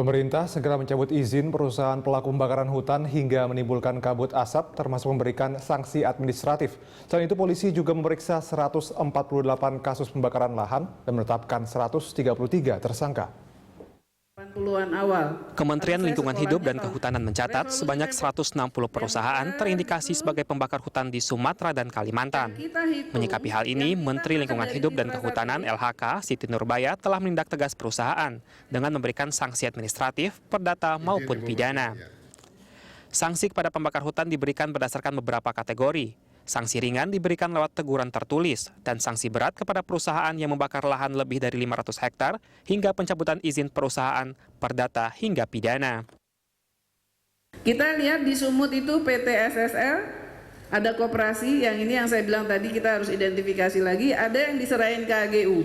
Pemerintah segera mencabut izin perusahaan pelaku pembakaran hutan hingga menimbulkan kabut asap, termasuk memberikan sanksi administratif. Selain itu, polisi juga memeriksa 148 kasus pembakaran lahan dan menetapkan 133 tersangka. Kementerian Lingkungan Hidup dan Kehutanan mencatat sebanyak 160 perusahaan terindikasi sebagai pembakar hutan di Sumatera dan Kalimantan. Menyikapi hal ini, Menteri Lingkungan Hidup dan Kehutanan LHK Siti Nurbaya telah menindak tegas perusahaan dengan memberikan sanksi administratif, perdata maupun pidana. Sanksi kepada pembakar hutan diberikan berdasarkan beberapa kategori. Sanksi ringan diberikan lewat teguran tertulis dan sanksi berat kepada perusahaan yang membakar lahan lebih dari 500 hektar hingga pencabutan izin perusahaan, perdata hingga pidana. Kita lihat di Sumut itu PT SSL, ada koperasi yang ini yang saya bilang tadi kita harus identifikasi lagi, ada yang diserahin ke AGU.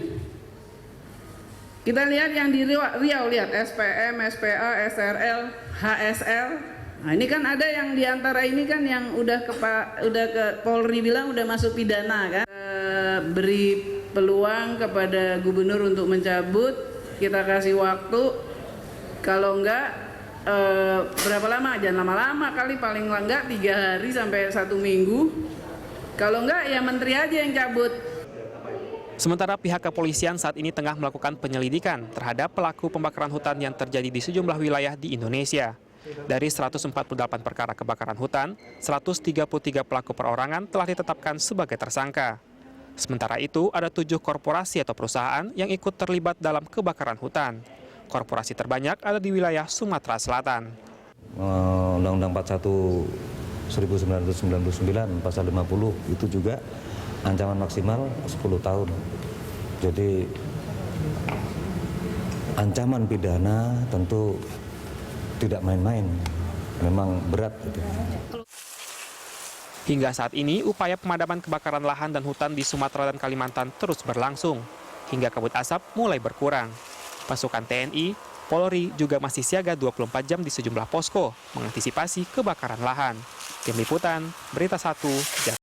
Kita lihat yang di Riau, lihat SPM, SPA, SRL, HSL. Nah, ini kan ada yang diantara ini kan yang udah ke Polri bilang udah masuk pidana kan. Beri peluang kepada gubernur untuk mencabut, kita kasih waktu. Kalau enggak berapa lama? Jangan lama-lama kali, paling enggak 3 hari sampai 1 minggu. Kalau enggak ya menteri aja yang cabut. Sementara pihak kepolisian saat ini tengah melakukan penyelidikan terhadap pelaku pembakaran hutan yang terjadi di sejumlah wilayah di Indonesia. Dari 148 perkara kebakaran hutan, 133 pelaku perorangan telah ditetapkan sebagai tersangka. Sementara itu, ada 7 korporasi atau perusahaan yang ikut terlibat dalam kebakaran hutan. Korporasi terbanyak ada di wilayah Sumatera Selatan. Undang-Undang 41 1999 pasal 50 itu juga ancaman maksimal 10 tahun. Jadi ancaman pidana tentu tidak main-main, memang berat. Hingga saat ini, upaya pemadaman kebakaran lahan dan hutan di Sumatera dan Kalimantan terus berlangsung, hingga kabut asap mulai berkurang. Pasukan TNI, Polri juga masih siaga 24 jam di sejumlah posko mengantisipasi kebakaran lahan. Tim Liputan, Berita 1, Jakarta.